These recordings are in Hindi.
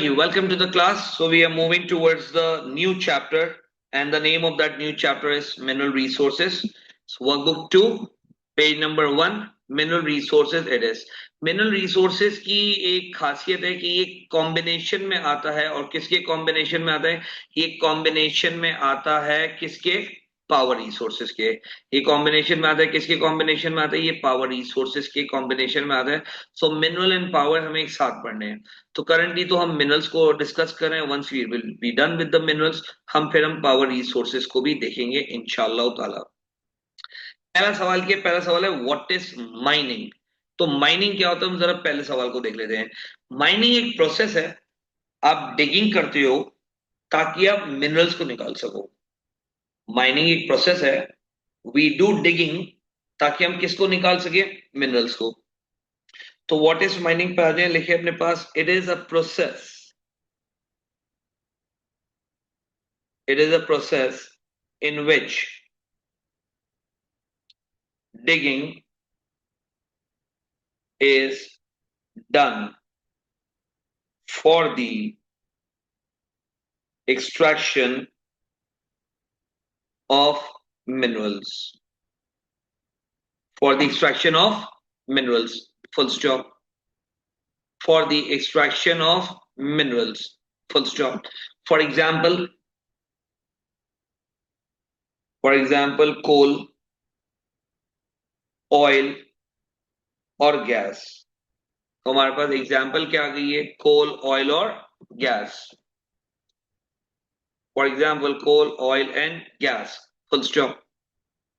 You. Welcome to the class. So we are moving towards the new chapter, and the name of that new chapter is Mineral Resources. So workbook 2, page number 1, Mineral Resources it is. Mineral Resources की एक खासियत है कि ये कॉम्बिनेशन में आता है, और किसके कॉम्बिनेशन में आता है? ये कॉम्बिनेशन में आता है किसके? पावर रिसोर्सेज के। ये कॉम्बिनेशन में आता है किसके कॉम्बिनेशन में आता है? ये पावर रिसोर्सेज के कॉम्बिनेशन में आता है। सो मिनरल एंड पावर हमें एक साथ पढ़ने हैं। तो करंटली तो हम मिनरल्स को डिस्कस कर रहे हैं। Once we will be done with the minerals, हम पावर रिसोर्सेज को भी देखेंगे इंशाल्लाह ताला। पहला सवाल है व्हाट इज माइनिंग। तो माइनिंग क्या होता है, हम जरा पहले सवाल को देख लेते हैं। माइनिंग एक प्रोसेस है, आप डिगिंग करते हो ताकि आप मिनरल्स को निकाल सको। माइनिंग एक प्रोसेस है, वी डू डिगिंग ताकि हम किसको निकाल सके? मिनरल्स को। तो व्हाट इज माइनिंग पे आ जाए, लिखे अपने पास, it is a process, it is a process in which digging is done for the extraction of minerals. For the extraction of minerals, full stop. For the extraction of minerals, full stop. For example, coal, oil और गैस। तो हमारे पास एग्जाम्पल क्या आ गई है? कोल, ऑयल और gas. For example coal, oil and gas, full stop.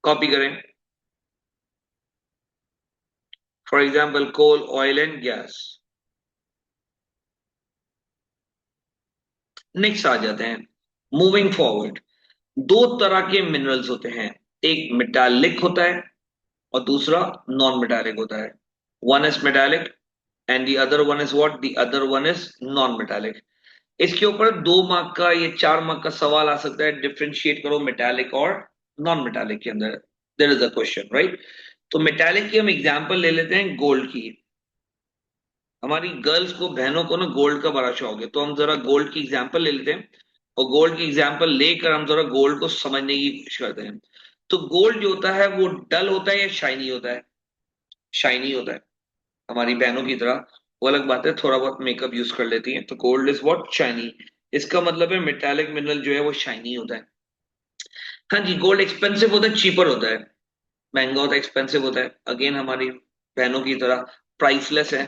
Copy करें। For example coal, oil and gas. Next आ जाते हैं, मूविंग फॉरवर्ड। दो तरह के मिनरल्स होते हैं, एक मेटालिक होता है और दूसरा नॉन मेटालिक होता है। One is metallic and the other one is what? The other one is non metallic. इसके ऊपर 2 मार्क का, ये 4 मार्क का सवाल आ सकता है, डिफ्रेंशिएट करो मेटालिक और नॉन मेटालिक के अंदर। There is a question, right? तो मेटालिक की हम एग्जांपल ले लेते हैं गोल्ड की। हमारी गर्ल्स को, बहनों को ना गोल्ड का बड़ा शौक है, तो हम जरा गोल्ड की एग्जांपल ले लेते हैं और गोल्ड की एग्जांपल लेकर हम जरा गोल्ड को समझने की कोशिश करते हैं। तो गोल्ड जो होता है वो डल होता है या शाइनी होता है? शाइनी होता है, हमारी बहनों की तरह। वो अलग बात है, थोड़ा बहुत मेकअप यूज कर लेती हैं। तो गोल्ड इज व्हाट? शाइनी। इसका मतलब है मेटालिक मिनरल जो है वो शाइनी होता है। हाँ जी, गोल्ड एक्सपेंसिव होता है, चीपर होता है, महंगा होता है, एक्सपेंसिव होता है। अगेन हमारी बहनों की तरह प्राइसलेस है,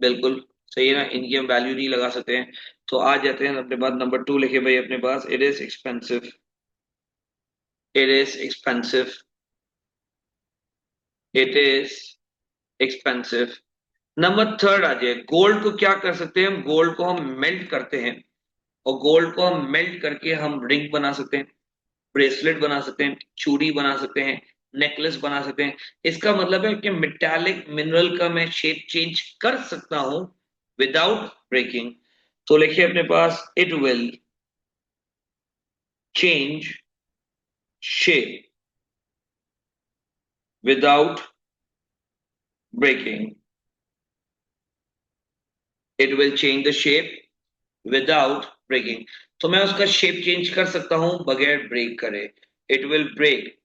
बिल्कुल सही है ना, इनकी हम वैल्यू नहीं लगा सकते हैं। तो आ जाते हैं अपने पास, नंबर 2 लिखे भाई अपने पास, it is expensive. It is expensive. It is expensive. Number 3 आ जाए, गोल्ड को क्या कर सकते हैं हम? गोल्ड को हम मेल्ट करते हैं, और गोल्ड को हम मेल्ट करके हम रिंग बना सकते हैं, ब्रेसलेट बना सकते हैं, चूड़ी बना सकते हैं, नेकलेस बना सकते हैं। इसका मतलब है कि मेटालिक मिनरल का मैं शेप चेंज कर सकता हूं विदाउट ब्रेकिंग। तो लिखिए अपने पास, it will change shape without breaking. It will change the shape without breaking. तो मैं उसका शेप चेंज कर सकता हूं बगैर ब्रेक करे। इट विल ब्रेक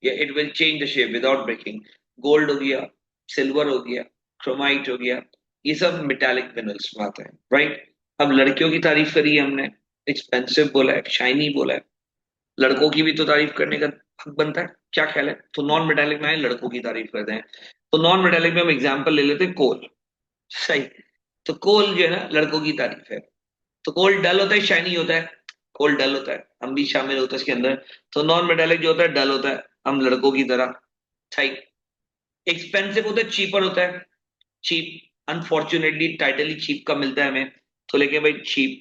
या it will change the shape without breaking. Gold हो गया, सिल्वर हो गया, क्रोमाइट हो गया, ये सब मेटालिक मिनरल्स में आते हैं, राइट? अब लड़कियों की तारीफ करी है हमने, एक्सपेंसिव बोला है, शाइनी बोला है, लड़कों की भी तो तारीफ करने का हक बनता है। क्या ख्याल है? तो नॉन मेटालिक में आए, लड़कों की तारीफ करते हैं। तो नॉन मेटालिक में हम एग्जाम्पल ले लेते हैं, कोल। सही। तो कोल जो है ना, लड़कों की तारीफ है। तो कोल डल होता है, शाइनी होता है? कोल डल होता है, हम भी शामिल होते हैं इसके अंदर। तो नॉन मेटालिक जो होता है डल होता है, हम लड़कों की तरह। सही। एक्सपेंसिव होता है, चीपर होता है। चीप, अनफॉर्चुनेटली टाइटली चीप का मिलता है हमें, तो लेके भाई चीप।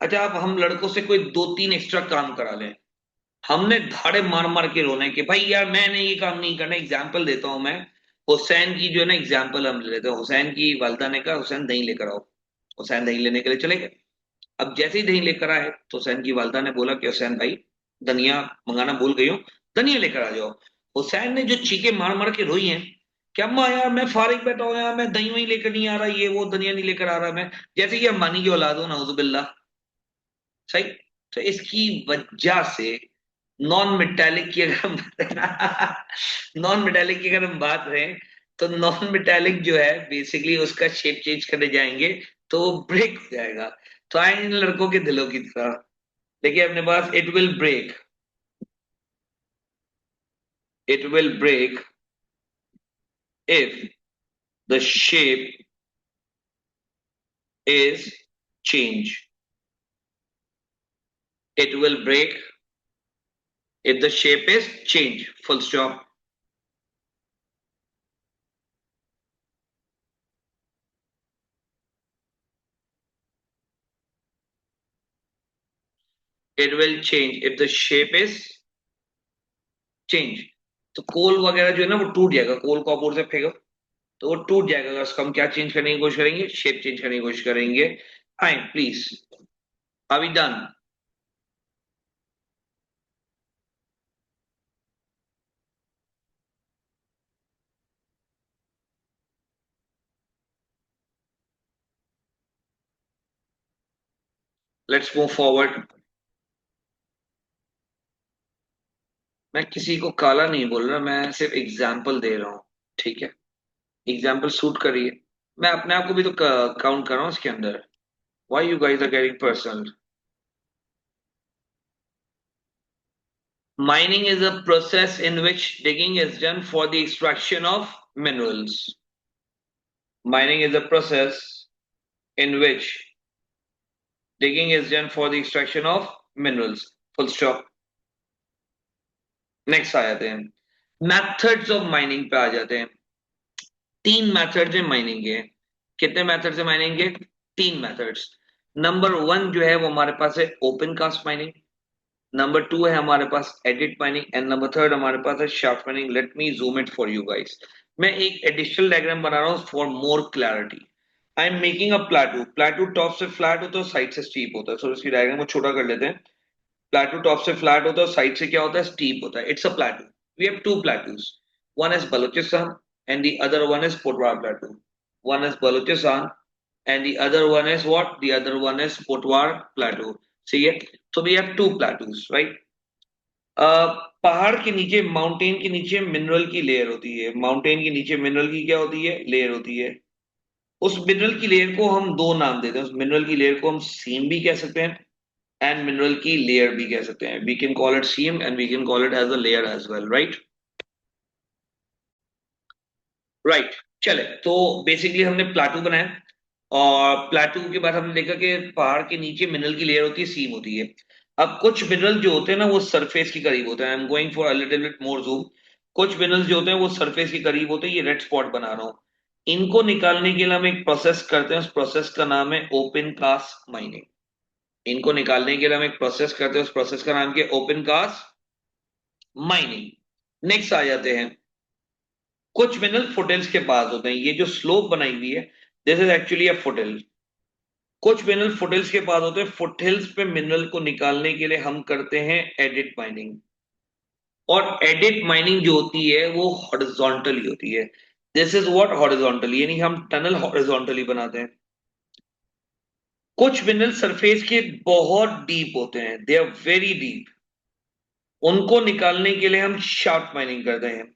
अच्छा, अब हम लड़कों से कोई 2-3 एक्स्ट्रा काम करा लें, हमने धाड़े मार मार के रोना है कि भाई यार मैंने ये काम नहीं करना। एग्जाम्पल देता हूं मैं, हुसैन की जो है ना एग्जाम्पल हम ले लेते हैं। हुसैन की वालदा ने कहा हुसैन दही लेकर आओ। हुसैन दही लेने के लिए चले गए। अब जैसे ही दही लेकर आए तो हुसैन की वालदा ने बोला कि हुसैन भाई, धनिया मंगाना भूल गई हूँ, धनिया लेकर आ जाओ। हुसैन ने जो चीखे मार मार के रोई हैं, क्या अम्मा यार मैं फारिग बैठा हूँ यार, मैं दही वही लेकर नहीं आ रहा, ये वो धनिया नहीं लेकर आ रहा मैं, जैसे कि अम्बानी की औलाद हो नाउजुबिल्ला। सही। तो इसकी वजह से नॉन मेटालिक की अगर हम नॉन मेटालिक की अगर हम बात करें, तो नॉन मेटालिक जो है बेसिकली उसका शेप चेंज करने जाएंगे तो वो ब्रेक हो जाएगा। तो आए इन लड़कों के दिलों की तरह। देखिए अपने पास it will break if the shape is change. It will break if the shape is change. Full stop. It will change if the shape is change. तो कोल वगैरह जो है ना वो टूट जाएगा, कोल को आप ऊपर से फेंको तो वो टूट जाएगा। अगर उसको हम क्या चेंज करने की कोशिश करेंगे, शेप चेंज करने की कोशिश करेंगे। फाइन प्लीज, अभी डन। Let's move forward. मैं किसी को काला नहीं बोल रहा, मैं सिर्फ एग्जाम्पल दे रहा हूँ। ठीक है, एग्जाम्पल सूट करिए। मैं अपने आप को भी तो काउंट कर रहा हूँ इसके अंदर। Why you guys are getting personal? Mining is a process in which digging is done for the extraction of minerals. Mining is a process in which digging is done for the extraction of minerals. Full stop. Next आ जाते हैं, मेथड्स ऑफ माइनिंग पे आ जाते हैं। तीन मेथड्स हैं माइनिंग के। कितने मेथड्स है माइनिंग के? तीन मेथड्स। नंबर वन जो है वो हमारे पास है open cast mining. Number two है हमारे पास adit mining and number third हमारे पास है shaft mining. Let me zoom it for you guys. मैं एक एडिशनल डायग्राम बना रहा हूँ for more clarity. I am making a plateau. Plateau top से फ्लैट होता है, साइड से स्टीप होता है। सो इसकी डायग्राम को छोटा कर लेते हैं। प्लेटू टॉप से फ्लैट होता है, साइड से क्या होता है, स्टीप होता है। It's a plateau. We have two plateaus, one is Balochistan and the other one is Potwar plateau. One is Balochistan and the other one is what? The other one is Potwar Plateau. See it? So we have two plateaus, right? पहाड़ के नीचे, माउंटेन के नीचे मिनरल की लेयर होती है। माउंटेन के नीचे मिनरल की क्या होती है? लेयर होती है। उस मिनरल की लेयर को हम दो नाम देते हैं। उस मिनरल की लेयर को हम सीम भी कह सकते हैं एंड मिनरल की लेयर भी कह सकते हैं। We can call it seam and we can call it as a layer as well, right? Right. चले, तो बेसिकली हमने प्लाटू बनाया और प्लाटू के बाद हमने देखा कि पहाड़ के नीचे मिनरल की लेयर होती है, सीम होती है। अब कुछ मिनरल जो होते हैं ना वो सरफेस के करीब होते हैं। I am going for a little bit more zoom. कुछ मिनरल्स जो होते हैं वो सरफेस के करीब होते हैं। ये रेड स्पॉट बना रहा हूँ। इनको निकालने के लिए हम एक प्रोसेस करते हैं, उस प्रोसेस का नाम है ओपन कास्ट माइनिंग। इनको निकालने के लिए हम एक प्रोसेस करते हैं, उस प्रोसेस का नाम क्या है? Open cast mining. नेक्स्ट आ जाते हैं, कुछ मिनरल फुटहिल्स के पास होते हैं। ये जो स्लोप बनाई हुई है, this is actually a foothill. कुछ मिनरल फुटहिल्स के पास होते हैं। फुटहिल्स पे मिनरल को निकालने के लिए हम करते हैं एडिट माइनिंग। और एडिट माइनिंग जो होती है वो हॉरिजॉन्टली होती है। This is what? हॉरिजॉन्टली, यानी हम टनल हॉरिजॉन्टली बनाते हैं। कुछ मिनरल सरफेस के बहुत डीप होते हैं, दे आर वेरी डीप। उनको निकालने के लिए हम शाफ्ट माइनिंग करते हैं।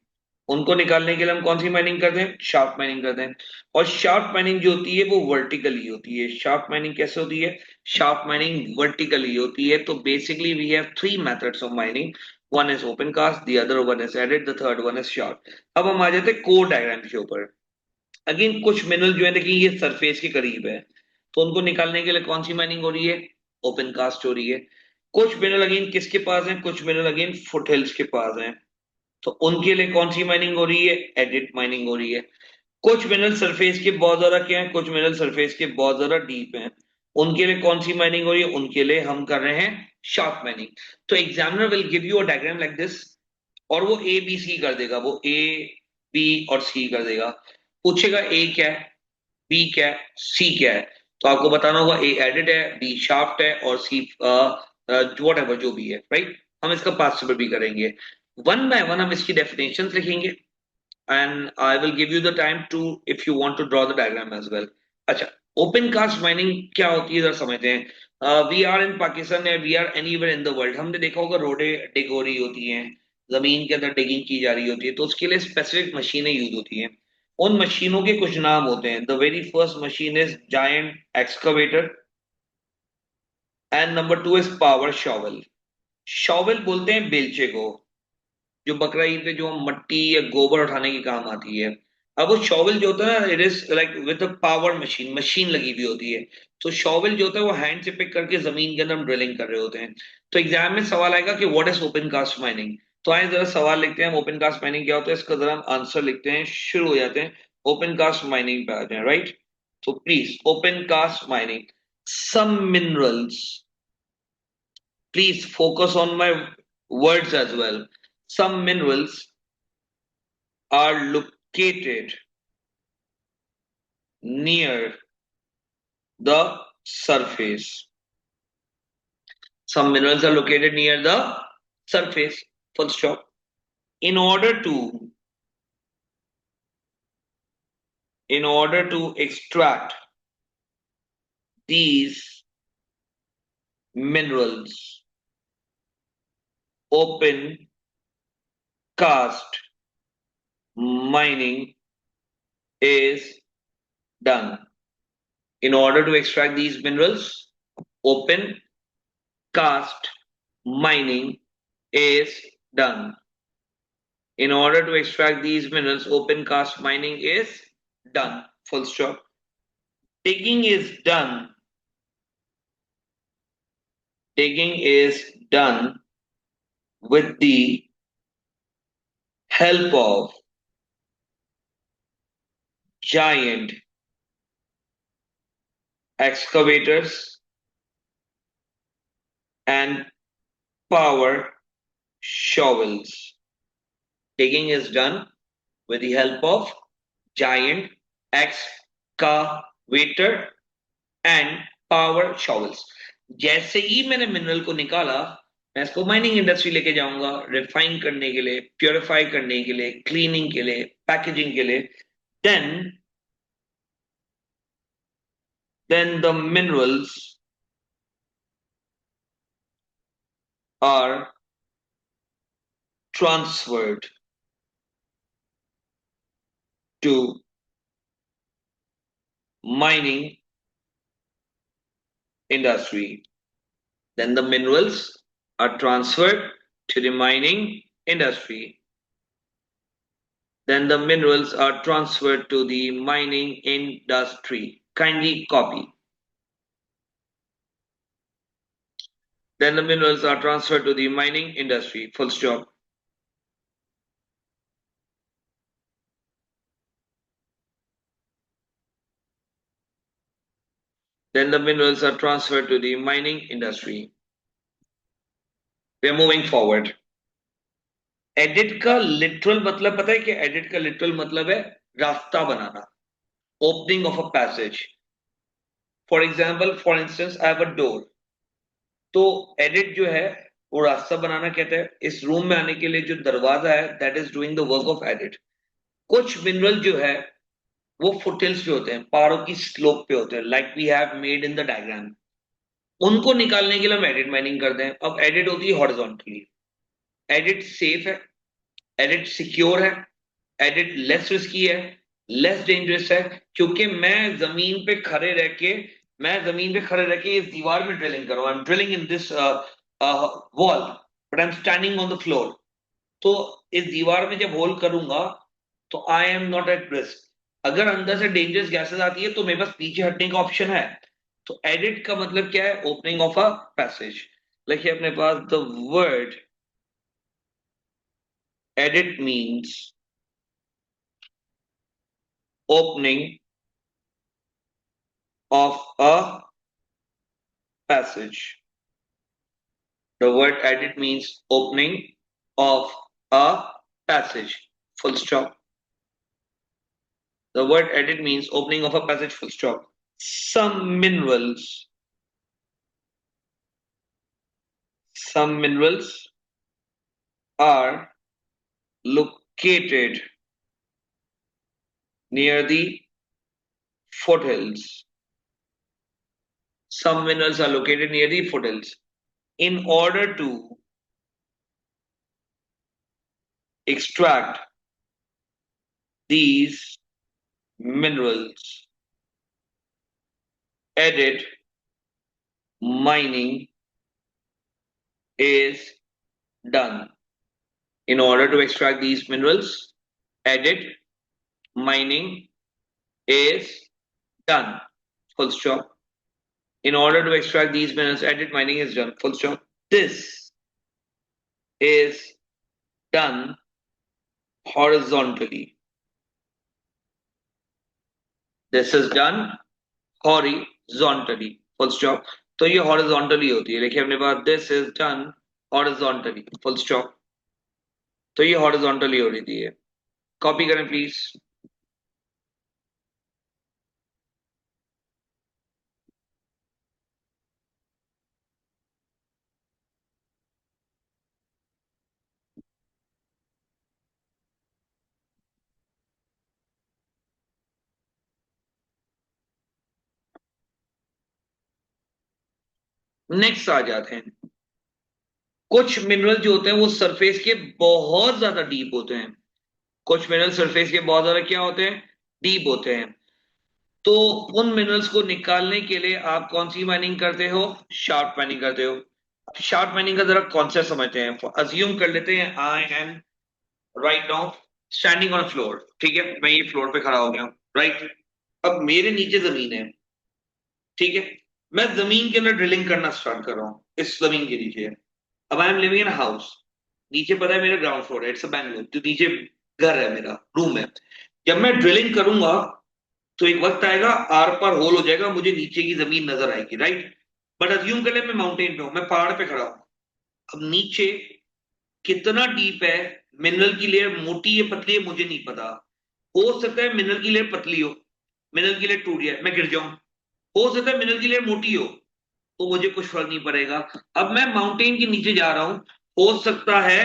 उनको निकालने के लिए हम कौन सी माइनिंग करते हैं? शाफ्ट माइनिंग करते हैं। और शाफ्ट माइनिंग जो होती है वो वर्टिकली होती है। शाफ्ट माइनिंग कैसे होती है? शाफ्ट माइनिंग वर्टिकली होती है। तो basically we have three methods of mining. One is open cast, the other one is adit, the third one is shaft. अब हम आ जाते हैं कोर डायग्राम के ऊपर। अगेन कुछ मिनरल जो है, देखिए ये सरफेस के करीब है, तो उनको निकालने के लिए कौन सी माइनिंग हो रही है? ओपन कास्ट हो रही है। कुछ मिनरल अगेन किसके पास है? कुछ मिनरल अगेन फुटहिल्स के पास है, तो उनके लिए कौन सी माइनिंग हो रही है? एडिट माइनिंग हो रही है। कुछ मिनरल सरफेस के बहुत ज्यादा क्या है? कुछ मिनरल सरफेस के बहुत ज्यादा डीप हैं, उनके लिए कौन सी माइनिंग हो रही है? उनके लिए हम कर रहे हैं शार्प माइनिंग। तो examiner will give you a diagram like this, और वो ए बी सी कर देगा। वो ए बी और सी कर देगा। पूछेगा ए क्या है, बी क्या है, सी क्या है। तो आपको बताना होगा ए एडिट है, बी शाफ्ट है और सी वॉट एवर जो भी है, राइट? हम इसका पार्टिसिपेट भी करेंगे। वन बाय वन हम इसकी डेफिनेशन लिखेंगे। and I will give you the time to if you want to draw the diagram as well. अच्छा, ओपन कास्ट माइनिंग क्या होती है, जरा समझते हैं. वी आर इन पाकिस्तान या we are anywhere in the world, हमने देखा होगा रोडें डिग हो रही होती हैं, जमीन के अंदर डिगिंग की जा रही होती है, तो उसके लिए स्पेसिफिक मशीनें यूज होती हैं. उन मशीनों के कुछ नाम होते हैं. The very first machine is giant excavator and number two is power shovel. Shovel बोलते हैं बेलचे को, जो बकरा ईद पे जो मट्टी या गोबर उठाने की काम आती है. अब वो शॉवल जो होता है ना, it is like with power machine, machine लगी हुई होती है. तो शॉवल जो होता है वो हैंड से पिक करके जमीन के अंदर हम ड्रिलिंग कर रहे होते हैं. तो एग्जाम में सवाल आएगा कि what is open cast mining. तो आए जरा सवाल लिखते हैं, ओपन कास्ट माइनिंग क्या होता है, इसका जरा हम आंसर लिखते हैं, शुरू हो जाते हैं. ओपन कास्ट माइनिंग पे आ जाए, राइट. तो please open cast mining, some minerals, please focus on my words as well. Some minerals are located near the surface. Some minerals are located near the surface. Full stop. In order to extract these minerals, open cast mining is done. In order to extract these minerals, open cast mining is done. In order to extract these minerals, open cast mining is done. Full stop. Digging is done. Digging is done with the help of giant excavators and power shovels. Digging is done with the help of giant excavator and power shovels. जैसे ही मैंने मिनरल को निकाला, मैं इसको माइनिंग इंडस्ट्री लेके जाऊंगा, रिफाइन करने के लिए, प्योरीफाई करने के लिए, क्लीनिंग के लिए, पैकेजिंग के लिए. then the minerals are transferred to mining industry. Then the minerals are transferred to the mining industry. Then the minerals are transferred to the mining industry. Kindly copy. Then the minerals are transferred to the mining industry. Full stop. Then the minerals are transferred to the mining industry. We are moving forward. Edit का लिटरल मतलब पता है कि एडिट का लिटरल मतलब है रास्ता बनाना, opening of a passage. For example, for instance I have a door. तो एडिट जो है वो रास्ता बनाना कहता है. इस रूम में आने के लिए जो दरवाजा है, that is doing the work of edit. कुछ मिनरल जो है वो फुटहिल्स पे होते हैं, पहाड़ों की स्लोप पे होते हैं, like we have made in the diagram. उनको निकालने के लिए हम एडिट माइनिंग करते हैं. अब एडिट होती है हॉरिजॉन्टली. एडिट सेफ है, एडिट सिक्योर है, एडिट लेस रिस्की है, लेस डेंजरस है, क्योंकि मैं जमीन पे खड़े रह के इस दीवार में ड्रिलिंग कर रहा हूं. I am drilling in this wall but I am standing on the floor. तो इस दीवार में जब होल करूंगा तो आई एम नॉट एट रिस्क. अगर अंदर से डेंजरस गैसेस आती है तो मेरे पास पीछे हटने का ऑप्शन है. तो एडिट का मतलब क्या है, ओपनिंग ऑफ अ पैसेज. लिखिए अपने पास, the word edit means opening of a passage. The word edit means opening of a passage. Full stop. The word edit means opening of a passage. Full stop. Some minerals are located near the foothills. Some minerals are located near the foothills. In order to extract these minerals, added mining is done. In order to extract these minerals, added mining is done. Full stop. In order to extract these minerals, added mining is done. Full stop. This is done horizontally. This is done horizontally. Full stop. तो ये horizontally होती है. देखिए अपने पास this is done horizontally. Full stop. तो ये horizontally हो रही है. कॉपी करें प्लीज. नेक्स्ट आ जाते हैं. कुछ मिनरल जो होते हैं वो सरफेस के बहुत ज्यादा डीप होते हैं. कुछ मिनरल सरफेस के बहुत ज्यादा क्या होते हैं, डीप होते हैं. तो उन मिनरल्स को निकालने के लिए आप कौन सी माइनिंग करते हो, शार्प माइनिंग करते हो. शार्प माइनिंग का जरा कॉन्सेप्ट समझते हैं. अज्यूम कर लेते हैं I M right now standing on floor. ठीक है, मैं ये फ्लोर पे खड़ा हो गया. राइट. अब मेरे नीचे जमीन है. ठीक है. मैं जमीन के अंदर ड्रिलिंग करना स्टार्ट कर रहा हूँ. इस जमीन के नीचे. अब I am living in house. नीचे पता है मेरा ग्राउंड फ्लोर है, इट्स अ बैंगलोर. तो नीचे घर है, मेरा रूम है. जब मैं ड्रिलिंग करूंगा तो एक वक्त आएगा आर पार होल हो जाएगा, मुझे नीचे की जमीन नजर आएगी. राइट. बट अज्यूम कर ले मैं माउंटेन पे हूं, मैं पहाड़ पे खड़ा हूं. अब नीचे कितना डीप है, मिनरल की लेयर मोटी है पतली है मुझे नहीं पता. हो सकता है मिनरल की लेयर पतली हो, मिनरल की लेयर टूट जाए, मैं गिर जाऊं. हो सकता है मिनरल की लेयर मोटी हो, तो मुझे कुछ फर्क नहीं पड़ेगा. अब मैं माउंटेन के नीचे जा रहा हूं. हो सकता है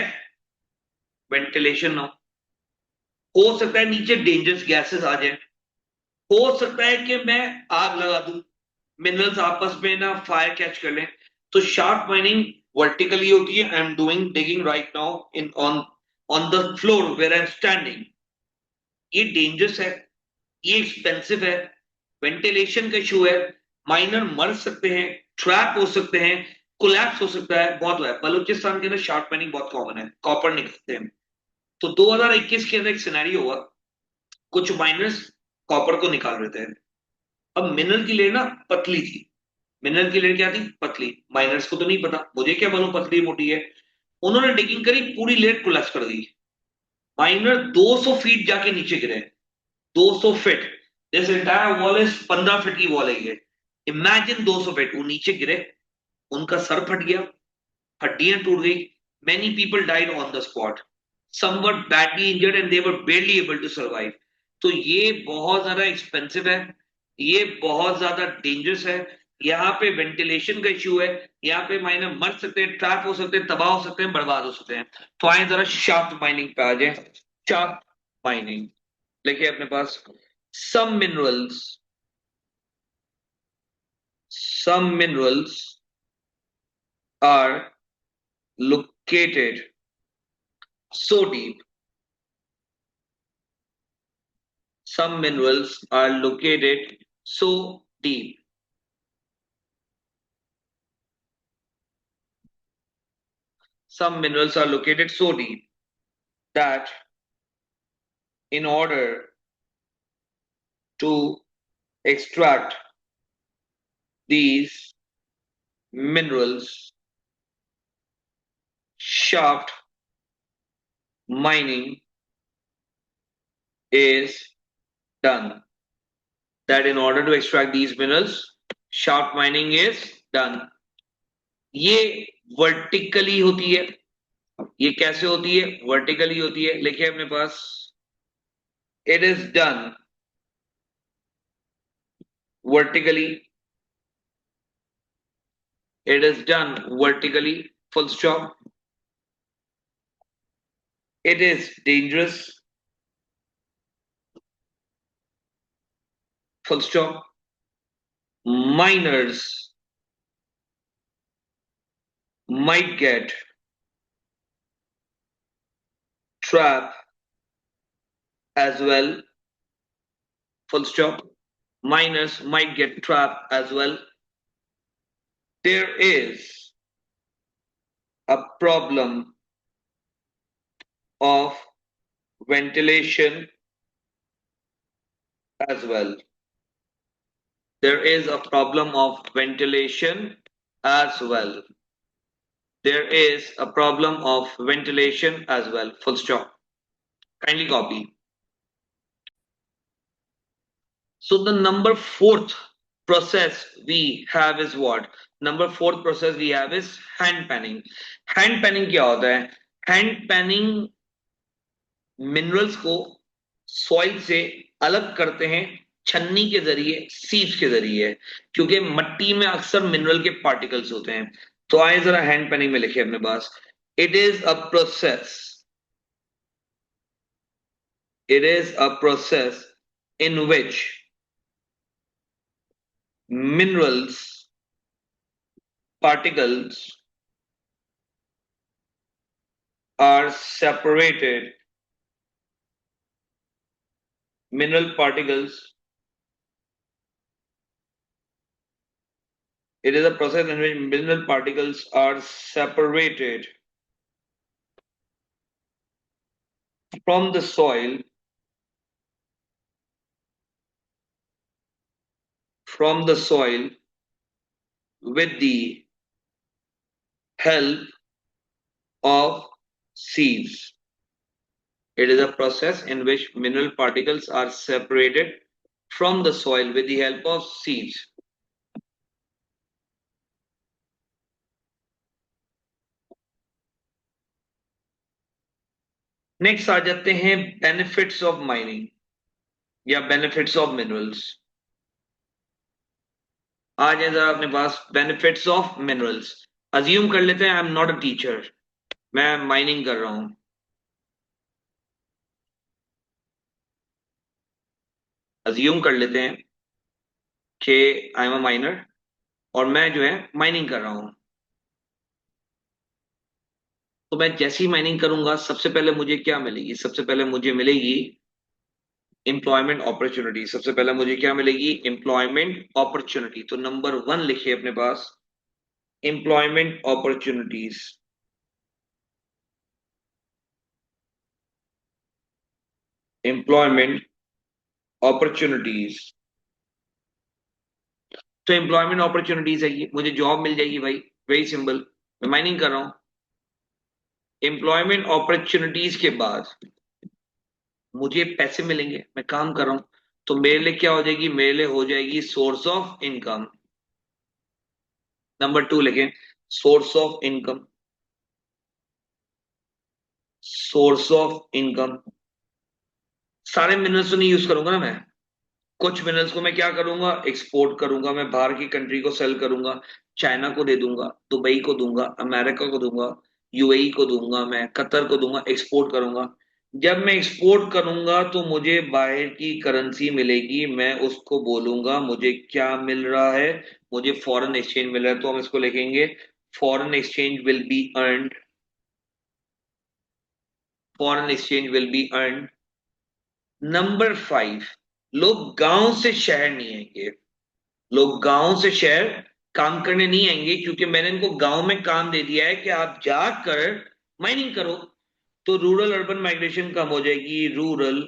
वेंटिलेशन ना हो सकता है नीचे डेंजरस गैसेस आ जाए. हो सकता है कि मैं आग लगा दूं, मिनरल्स आपस में ना फायर कैच कर लें. तो शार्प माइनिंग वर्टिकली होती है. I am doing digging right now in on the floor where I am standing. ये डेंजरस है, ये एक्सपेंसिव है, वेंटिलेशन का इशू है, माइनर मर सकते हैं, ट्रैप हो सकते हैं, कोलैप्स हो सकता है. बहुत है बलूचिस्तान के अंदर शार्प माइनिंग बहुत कॉमन है, कॉपर निकलते हैं. तो 2021 के अंदर एक सिनेरियो हुआ, कुछ माइनर्स कॉपर को निकाल रहे थे. अब मिनरल की लेयर ना पतली थी. मिनरल की लेयर क्या थी, पतली. माइनर्स को तो नहीं पता, मुझे क्या मालूम पतली मोटी है. उन्होंने डिगिंग करी, पूरी लेयर कोलैप्स कर दी. माइनर 200 फीट जाके नीचे गिरे. 200 feet. This entire wall is 15 feet की वॉल है ये. Imagine 200 feet. वो नीचे गिरे, उनका सर फट गया, हड्डियां टूट गई. Many people died on the spot. Some were badly injured and they were barely able to survive. तो ये बहुत ज्यादा एक्सपेंसिव है, ये बहुत ज्यादा डेंजरस है. यहाँ पे वेंटिलेशन का इश्यू है, यहाँ पे माइनर मर सकते हैं, ट्रैप हो सकते हैं, तबाह हो सकते हैं, बर्बाद हो सकते हैं. तो आए जरा शाफ्ट माइनिंग पे आ जाए. शाफ्ट माइनिंग लिखिए अपने पास. some minerals some minerals are located so deep. Some minerals are located so deep. Some minerals are located so deep that in order to extract these minerals, shaft mining is done. That in order to extract these minerals, shaft mining is done. ये वर्टिकली होती है. ये कैसे होती है, वर्टिकली होती है. लिखिए अपने पास. It is done vertically. It is done vertically. Full stop. It is dangerous full stop. Miners might get trapped as well, full stop. Miners might get trapped as well. There is a problem of ventilation as well. There is a problem of ventilation as well. There is a problem of ventilation as well. Full stop. Kindly copy. So the number fourth process we have is what? Number fourth process we have is hand panning. Hand panning क्या होता है? Hand panning मिनरल्स को सॉइल से अलग करते हैं छन्नी के जरिए, सीव्स के जरिए, क्योंकि मट्टी में अक्सर मिनरल के पार्टिकल्स होते हैं। तो आए जरा हैंड पेनिंग में लिखे अपने पास, it is a process, it is a process in which minerals particles are separated, mineral particles, it is a process in which mineral particles are separated from the soil, from the soil with the help of sieves. It is a process in which mineral particles are separated from the soil with the help of sieves. Next आ जाते हैं बेनिफिट्स ऑफ माइनिंग या बेनिफिट्स ऑफ मिनरल्स। आ जाए जरा अपने पास बेनिफिट्स ऑफ मिनरल्स। अज्यूम कर लेते हैं I am not a teacher, मैं माइनिंग कर रहा हूं। अज्यूम कर लेते हैं कि आई एम अ माइनर और मैं जो है माइनिंग कर रहा हूं। तो मैं जैसी माइनिंग करूंगा सबसे पहले मुझे क्या मिलेगी? सबसे पहले मुझे मिलेगी एम्प्लॉयमेंट अपॉर्चुनिटी। सबसे पहले मुझे क्या मिलेगी? Employment opportunity. तो नंबर वन लिखिए अपने पास, एम्प्लॉयमेंट अपॉर्चुनिटीज। Employment opportunities. तो एम्प्लॉयमेंट अपॉर्चुनिटीज है ये, मुझे जॉब मिल जाएगी भाई, वेरी सिंपल। मैं माइनिंग कर रहा हूं, एम्प्लॉयमेंट अपॉर्चुनिटीज के बाद मुझे पैसे मिलेंगे, मैं काम कर रहा हूं। तो मेरे लिए क्या हो जाएगी? मेरे लिए हो जाएगी source of income. Number two लिखें, source of income, source of income. सारे मिनरल्स तो नहीं यूज करूंगा ना मैं, कुछ मिनरल्स को मैं क्या करूंगा? एक्सपोर्ट करूंगा, मैं बाहर की कंट्री को सेल करूंगा, चाइना को दे दूंगा, दुबई को दूंगा, अमेरिका को दूंगा, यूएई को दूंगा, मैं कतर को दूंगा, एक्सपोर्ट करूंगा। जब मैं एक्सपोर्ट करूंगा तो मुझे बाहर की करेंसी मिलेगी, मैं उसको बोलूंगा मुझे क्या मिल रहा है? मुझे फॉरेन एक्सचेंज मिल रहा है। तो हम इसको लिखेंगे foreign exchange will be earned, foreign exchange will be earned. Number five, लोग गांव से शहर नहीं आएंगे, लोग गांव से शहर काम करने नहीं आएंगे, क्योंकि मैंने इनको गांव में काम दे दिया है कि आप जाकर माइनिंग करो। तो रूरल अर्बन माइग्रेशन कम हो जाएगी, rural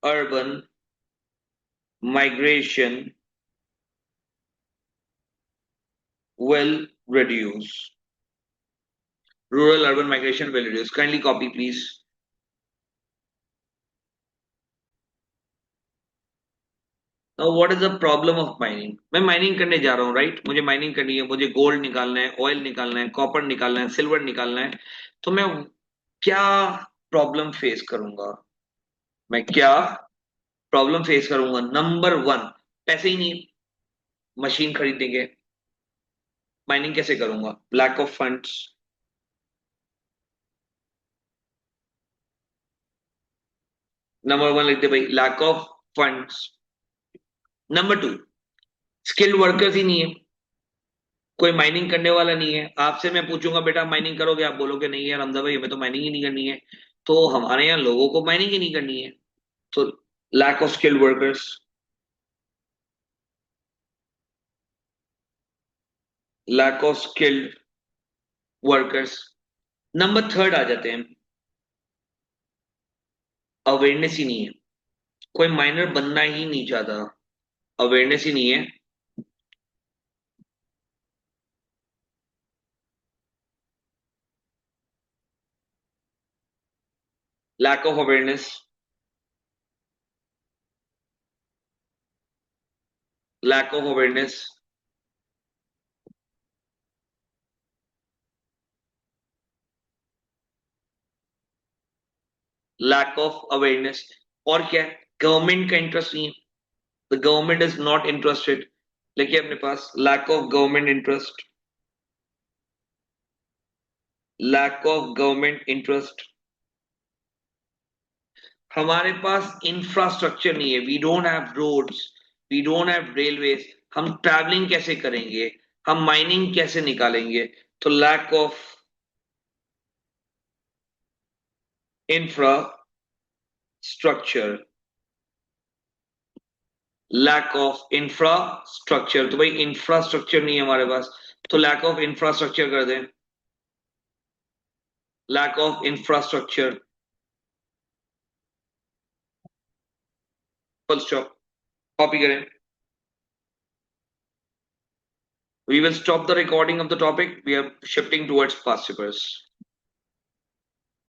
urban migration will reduce, rural urban migration will reduce। kindly copy please। Now what is the problem of mining? मैं माइनिंग करने जा रहा हूँ, राइट? मुझे माइनिंग करनी है, मुझे गोल्ड निकालना है, ऑयल निकालना है, कॉपर निकालना है, सिल्वर निकालना है। तो मैं क्या प्रॉब्लम फेस करूंगा? मैं क्या प्रॉब्लम फेस करूंगा? नंबर वन, पैसे ही नहीं, मशीन खरीदेंगे, माइनिंग कैसे करूंगा? Lack of funds. Number one लिखते भाई, lack of funds. Number 2, skilled workers ही नहीं है, कोई माइनिंग करने वाला नहीं है। आपसे मैं पूछूंगा बेटा माइनिंग करोगे, आप बोलोगे नहीं यार हमदा भाई हमें तो माइनिंग ही नहीं करनी है। तो हमारे यहाँ लोगों को माइनिंग ही नहीं करनी है, तो lack of skilled workers, lack of skilled workers. Number 3 आ जाते हैं, अवेयरनेस ही नहीं है, कोई माइनर बनना ही नहीं चाहता, अवेयरनेस ही नहीं है। Lack of awareness, lack of awareness, lack of awareness. और क्या है, गवर्नमेंट का इंटरेस्ट नहीं है, the government is not interested. लेकिन अपने पास lack of government interest, lack of government interest. हमारे पास इंफ्रास्ट्रक्चर नहीं है, we don't have roads, we don't have railways, हम ट्रैवलिंग कैसे करेंगे, हम माइनिंग कैसे निकालेंगे। तो lack of infrastructure, lack of infrastructure, तो भाई इंफ्रास्ट्रक्चर नहीं है हमारे पास, तो लैक ऑफ इंफ्रास्ट्रक्चर कर दें, lack of infrastructure, full stop. Copy करें। We will stop the recording of the topic. We are shifting towards past papers.